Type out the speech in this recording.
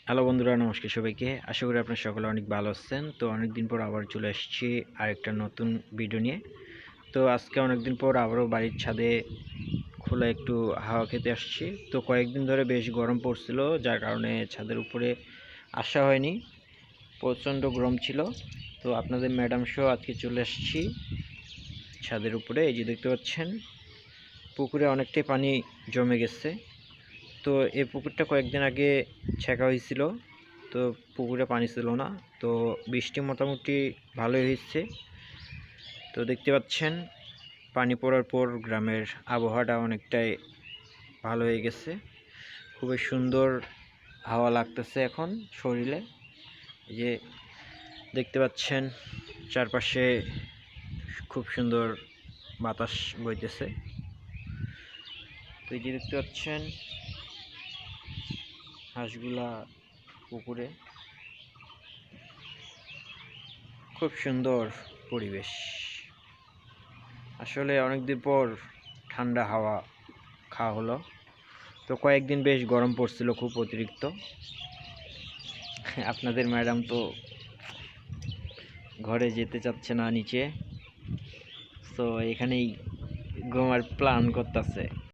Hello বন্ধুরা, নমস্কার সবাইকে। আশা করি আপনারা সকলে অনেক ভালো আছেন। তো অনেকদিন পর আবার চলে আসছি আরেকটা নতুন ভিডিও নিয়ে। তো আজকে অনেকদিন পর আবারও বাড়ির ছাদে খোলা একটু হাওয়া খেতে আসছি। তো কয়েকদিন ধরে বেশ গরম পড়ছিল, যার কারণে ছাদের উপরে আসা হয়নি, প্রচণ্ড গরম ছিল। তো আপনাদের ম্যাডাম সহ আজকে চলে আসছি ছাদের উপরে। এই যে দেখতে পাচ্ছেন, পুকুরে অনেকটাই পানি জমে গেছে। তো এই পুকুরটা কয়েকদিন আগে ছেঁকা হয়েছিল, তো পুকুরে পানি ছিল না। তো বৃষ্টি মোটামুটি ভালোই হয়েছে। তো দেখতে পাচ্ছেন, পানি পড়ার পর গ্রামের আবহাওয়াটা অনেকটাই ভালো হয়ে গেছে। খুবই সুন্দর হাওয়া লাগতেছে এখন শরীরে। এই যে দেখতে পাচ্ছেন, চারপাশে খুব সুন্দর বাতাস বইতেছে। তো এই যে দেখতে পাচ্ছেন, হাঁসগুলা পুকুরে, খুব সুন্দর পরিবেশ। আসলে অনেকদিন পর ঠান্ডা হাওয়া খাওয়া হলো। তো কয়েকদিন বেশ গরম পড়ছিল, খুব অতিরিক্ত। আপনাদের ম্যাডাম তো ঘরে যেতে চাচ্ছে না নিচে, তো এখানেই ঘুমার প্ল্যান করতেছে।